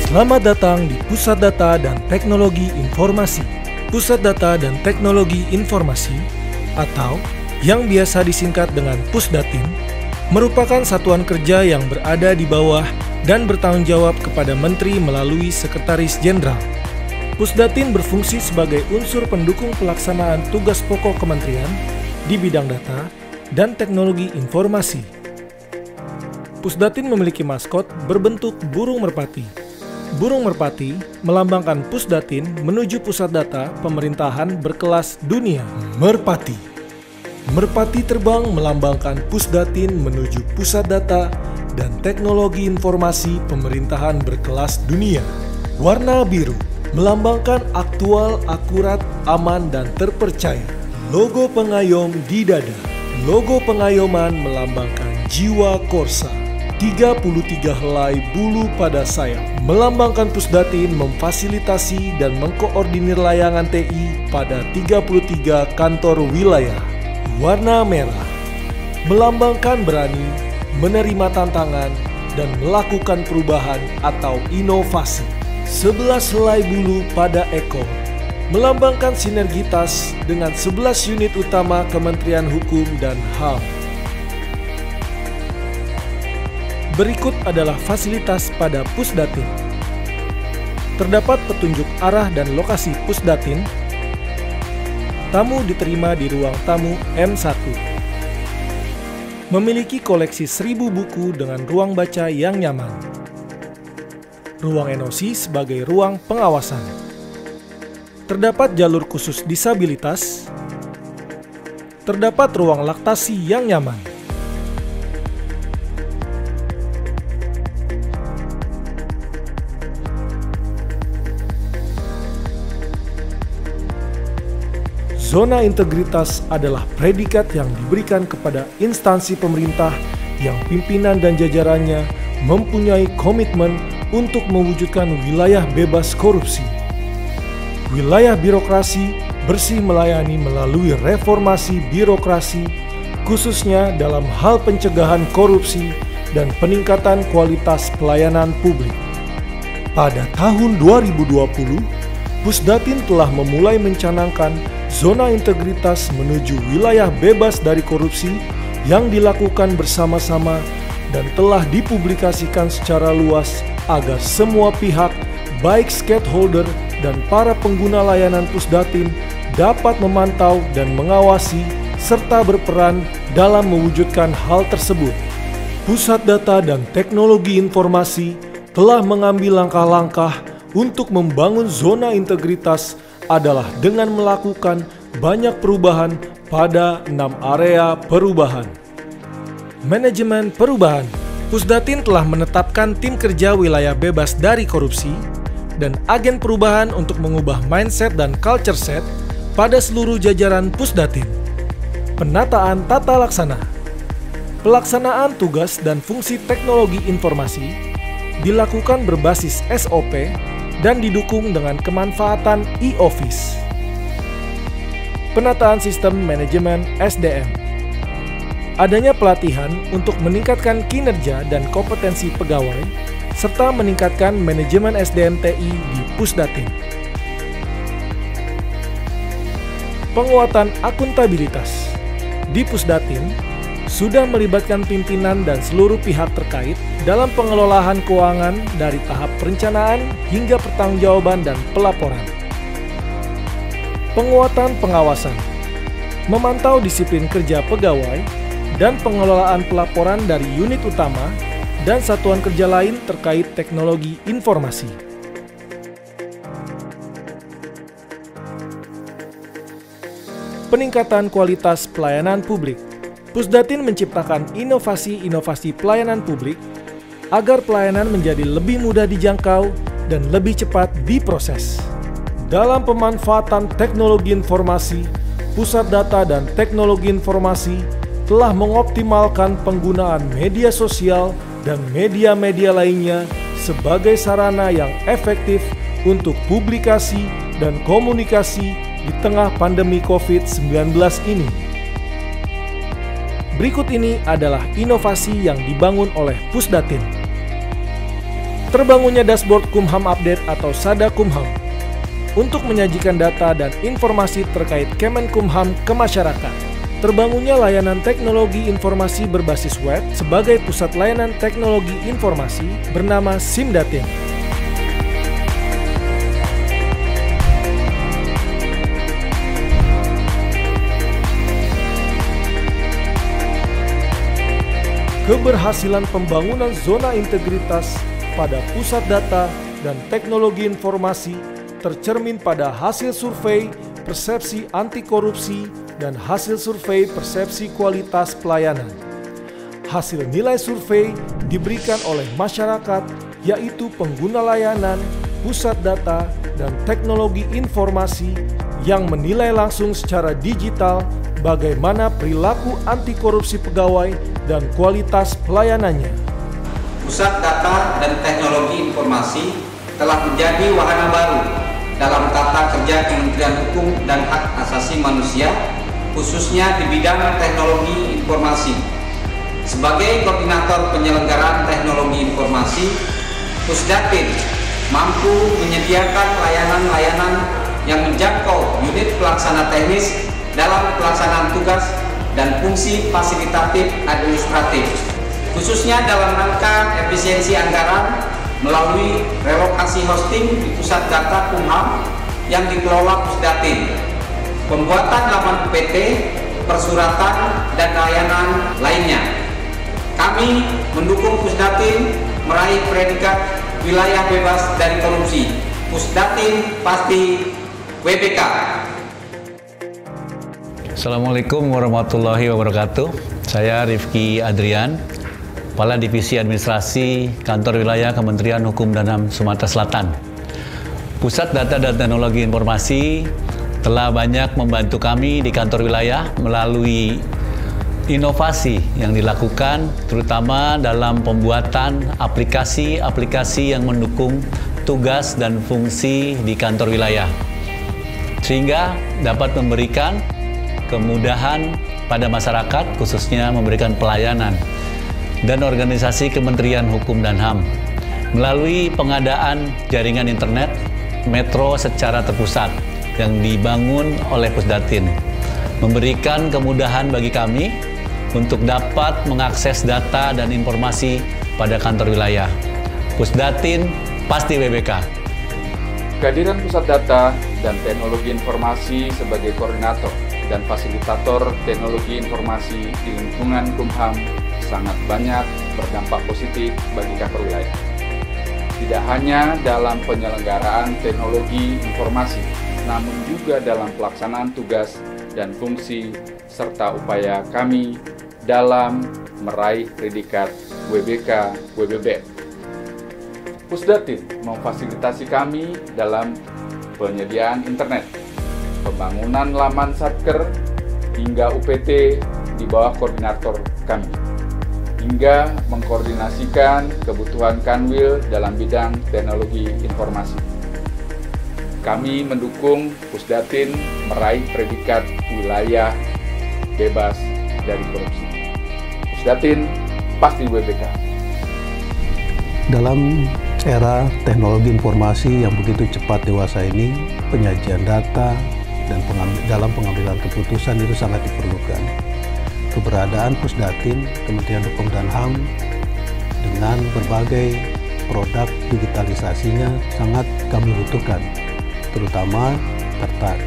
Selamat datang di Pusat Data dan Teknologi Informasi. Pusat Data dan Teknologi Informasi, atau yang biasa disingkat dengan Pusdatin, merupakan satuan kerja yang berada di bawah dan bertanggung jawab kepada Menteri melalui Sekretaris Jenderal. Pusdatin berfungsi sebagai unsur pendukung pelaksanaan tugas pokok kementerian di bidang data dan teknologi informasi. Pusdatin memiliki maskot berbentuk burung merpati. Burung merpati melambangkan Pusdatin menuju pusat data pemerintahan berkelas dunia. Merpati. Merpati terbang melambangkan Pusdatin menuju pusat data dan teknologi informasi pemerintahan berkelas dunia. Warna biru melambangkan aktual, akurat, aman, dan terpercaya. Logo pengayom di dada. Logo pengayoman melambangkan jiwa korsa. 33 helai bulu pada sayap melambangkan Pusdatin memfasilitasi dan mengkoordinir layanan TI pada 33 kantor wilayah. Warna merah melambangkan berani, menerima tantangan, dan melakukan perubahan atau inovasi. 11 helai bulu pada ekor melambangkan sinergitas dengan 11 unit utama Kementerian Hukum dan HAM. Berikut adalah fasilitas pada Pusdatin. Terdapat petunjuk arah dan lokasi Pusdatin. Tamu diterima di ruang tamu M1. Memiliki koleksi 1000 buku dengan ruang baca yang nyaman. Ruang NOC sebagai ruang pengawasan. Terdapat jalur khusus disabilitas. Terdapat ruang laktasi yang nyaman. Zona integritas adalah predikat yang diberikan kepada instansi pemerintah yang pimpinan dan jajarannya mempunyai komitmen untuk mewujudkan wilayah bebas korupsi. Wilayah birokrasi bersih melayani melalui reformasi birokrasi, khususnya dalam hal pencegahan korupsi dan peningkatan kualitas pelayanan publik. Pada tahun 2020, Pusdatin telah memulai mencanangkan zona integritas menuju wilayah bebas dari korupsi yang dilakukan bersama-sama dan telah dipublikasikan secara luas agar semua pihak, baik stakeholder dan para pengguna layanan Pusdatin, dapat memantau dan mengawasi serta berperan dalam mewujudkan hal tersebut. Pusat Data dan Teknologi Informasi telah mengambil langkah-langkah untuk membangun zona integritas adalah dengan melakukan banyak perubahan pada 6 area perubahan. Manajemen perubahan. Pusdatin telah menetapkan tim kerja wilayah bebas dari korupsi dan agen perubahan untuk mengubah mindset dan culture set pada seluruh jajaran Pusdatin. Penataan tata laksana. Pelaksanaan tugas dan fungsi teknologi informasi dilakukan berbasis SOP dan didukung dengan kemanfaatan e-office. Penataan sistem manajemen SDM. Adanya pelatihan untuk meningkatkan kinerja dan kompetensi pegawai, serta meningkatkan manajemen SDM TI di Pusdatin. Penguatan akuntabilitas. Di Pusdatin, sudah melibatkan pimpinan dan seluruh pihak terkait dalam pengelolaan keuangan dari tahap perencanaan hingga pertanggungjawaban dan pelaporan. Penguatan pengawasan. Memantau disiplin kerja pegawai dan pengelolaan pelaporan dari unit utama dan satuan kerja lain terkait teknologi informasi. Peningkatan kualitas pelayanan publik. Pusdatin menciptakan inovasi-inovasi pelayanan publik agar pelayanan menjadi lebih mudah dijangkau dan lebih cepat diproses. Dalam pemanfaatan teknologi informasi, Pusat Data dan Teknologi Informasi telah mengoptimalkan penggunaan media sosial dan media-media lainnya sebagai sarana yang efektif untuk publikasi dan komunikasi di tengah pandemi COVID-19 ini. Berikut ini adalah inovasi yang dibangun oleh Pusdatin. terbangunnya dashboard Kumham Update atau SADA Kumham untuk menyajikan data dan informasi terkait Kemenkumham ke masyarakat. Terbangunnya layanan teknologi informasi berbasis web sebagai pusat layanan teknologi informasi bernama Simdatin. Keberhasilan pembangunan zona integritas pada pusat data dan teknologi informasi tercermin pada hasil survei persepsi anti korupsi dan hasil survei persepsi kualitas pelayanan. Hasil nilai survei diberikan oleh masyarakat, yaitu pengguna layanan, pusat data, dan teknologi informasi yang menilai langsung secara digital bagaimana perilaku anti korupsi pegawai dan kualitas pelayanannya. Pusat Data dan Teknologi Informasi telah menjadi wahana baru dalam tata kerja Kementerian Hukum dan Hak Asasi Manusia, khususnya di bidang teknologi informasi. Sebagai koordinator penyelenggaraan teknologi informasi, Pusdatin mampu menyediakan layanan-layanan yang menjangkau unit pelaksana teknis dalam pelaksanaan tugas dan fungsi fasilitatif administratif, khususnya dalam rangka efisiensi anggaran melalui relokasi hosting di pusat data Kumham yang dikelola Pusdatin, pembuatan laman UPT, persuratan, dan layanan lainnya. Kami mendukung Pusdatin meraih predikat wilayah bebas dari korupsi. Pusdatin pasti WBK. Assalamualaikum warahmatullahi wabarakatuh. Saya Rifki Adrian, Kepala Divisi Administrasi Kantor Wilayah Kementerian Hukum dan HAM Sumatera Selatan. Pusat Data dan Teknologi Informasi telah banyak membantu kami di kantor wilayah melalui inovasi yang dilakukan, terutama dalam pembuatan aplikasi-aplikasi yang mendukung tugas dan fungsi di kantor wilayah, sehingga dapat memberikan kemudahan pada masyarakat, khususnya memberikan pelayanan dan organisasi Kementerian Hukum dan HAM melalui pengadaan jaringan internet metro secara terpusat yang dibangun oleh Pusdatin, memberikan kemudahan bagi kami untuk dapat mengakses data dan informasi pada kantor wilayah. Pusdatin pasti WBK. Kehadiran Pusat Data dan Teknologi Informasi sebagai koordinator dan fasilitator teknologi informasi di lingkungan Kumham sangat banyak berdampak positif bagi kantor wilayah. Tidak hanya dalam penyelenggaraan teknologi informasi, namun juga dalam pelaksanaan tugas dan fungsi serta upaya kami dalam meraih predikat WBK WBB. Pusdatin memfasilitasi kami dalam penyediaan internet, pembangunan laman satker, hingga UPT di bawah koordinator kami, hingga mengkoordinasikan kebutuhan Kanwil dalam bidang teknologi informasi. Kami mendukung Pusdatin meraih predikat wilayah bebas dari korupsi. Pusdatin pasti WBK. Dalam era teknologi informasi yang begitu cepat dewasa ini, penyajian data dan dalam pengambilan keputusan itu sangat diperlukan. Keberadaan Pusdatin, Kementerian Hukum dan HAM dengan berbagai produk digitalisasinya sangat kami butuhkan, terutama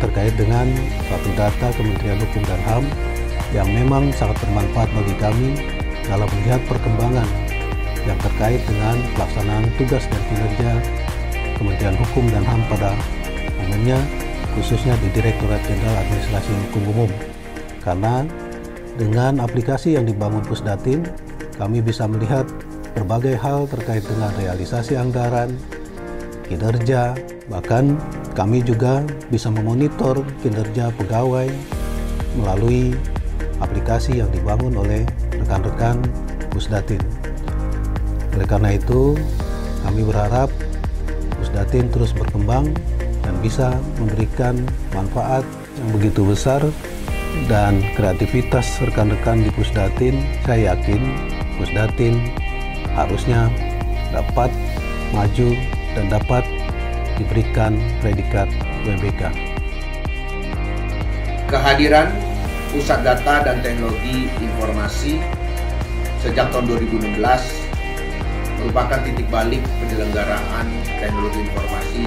terkait dengan suatu data Kementerian Hukum dan HAM yang memang sangat bermanfaat bagi kami dalam melihat perkembangan yang terkait dengan pelaksanaan tugas dan kinerja Kementerian Hukum dan HAM pada umumnya, khususnya di Direktorat Jenderal Administrasi Hukum Umum. Karena dengan aplikasi yang dibangun Pusdatin, kami bisa melihat berbagai hal terkait dengan realisasi anggaran, kinerja, bahkan kami juga bisa memonitor kinerja pegawai melalui aplikasi yang dibangun oleh rekan-rekan Pusdatin. Oleh karena itu, kami berharap Pusdatin terus berkembang dan bisa memberikan manfaat yang begitu besar, dan kreativitas rekan-rekan di Pusdatin, saya yakin Pusdatin harusnya dapat maju, dan dapat diberikan predikat WBK. Kehadiran Pusat Data dan Teknologi Informasi sejak tahun 2016 merupakan titik balik penyelenggaraan teknologi informasi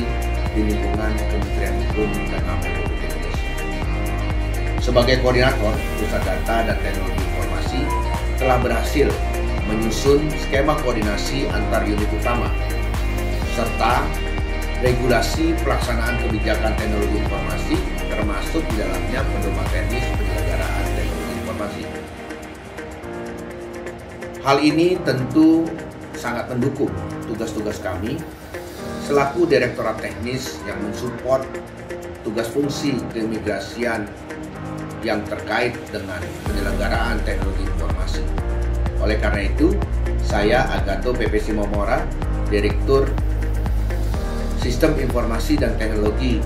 di lingkungan Kementerian Hukum dan HAM Republik Indonesia. Sebagai koordinator Pusat Data dan Teknologi Informasi telah berhasil menyusun skema koordinasi antar unit utama serta regulasi pelaksanaan kebijakan teknologi informasi, termasuk di dalamnya pedoman teknis penyelenggaraan teknologi informasi. Hal ini tentu sangat mendukung tugas-tugas kami selaku Direktorat Teknis yang mensupport tugas fungsi keimigrasian yang terkait dengan penyelenggaraan teknologi informasi. Oleh karena itu, saya Agato PP Simomora, Direktur Sistem Informasi dan Teknologi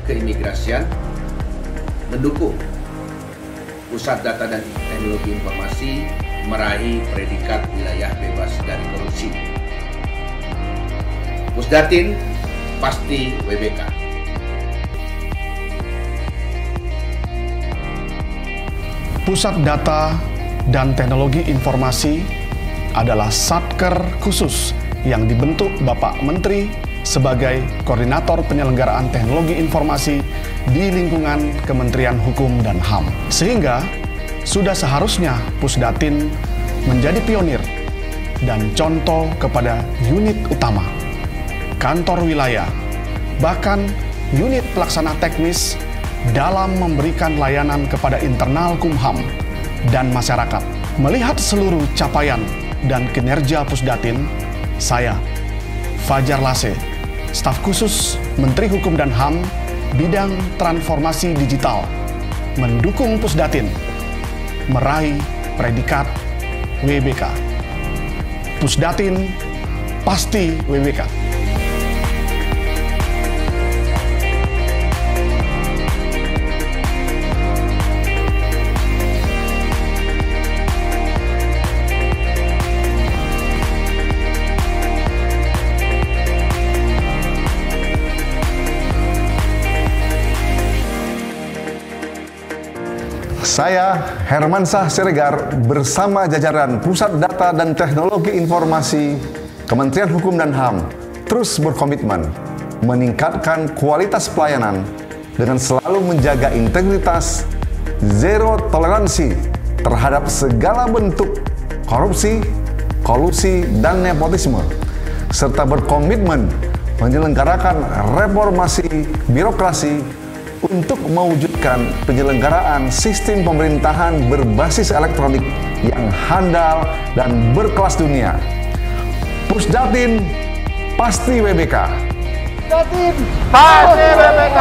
Keimigrasian, mendukung Pusat Data dan Teknologi Informasi meraih predikat wilayah bebas dari korupsi. Pusdatin pasti WBK. Pusat Data dan Teknologi Informasi adalah satker khusus yang dibentuk Bapak Menteri sebagai koordinator penyelenggaraan teknologi informasi di lingkungan Kementerian Hukum dan HAM. Sehingga sudah seharusnya Pusdatin menjadi pionir dan contoh kepada unit utama, kantor wilayah, bahkan unit pelaksana teknis dalam memberikan layanan kepada internal Kumham dan masyarakat. Melihat seluruh capaian dan kinerja Pusdatin, saya, Fajar Lase, staf khusus Menteri Hukum dan HAM bidang transformasi digital, mendukung Pusdatin meraih predikat WBK. Pusdatin pasti WBK. Saya Hermansyah Siregar bersama jajaran Pusat Data dan Teknologi Informasi Kementerian Hukum dan HAM terus berkomitmen meningkatkan kualitas pelayanan dengan selalu menjaga integritas, zero toleransi terhadap segala bentuk korupsi, kolusi, dan nepotisme, serta berkomitmen menyelenggarakan reformasi birokrasi untuk mewujudkan penyelenggaraan sistem pemerintahan berbasis elektronik yang handal dan berkelas dunia. Pusdatin pasti WBK. Pusdatin pasti WBK.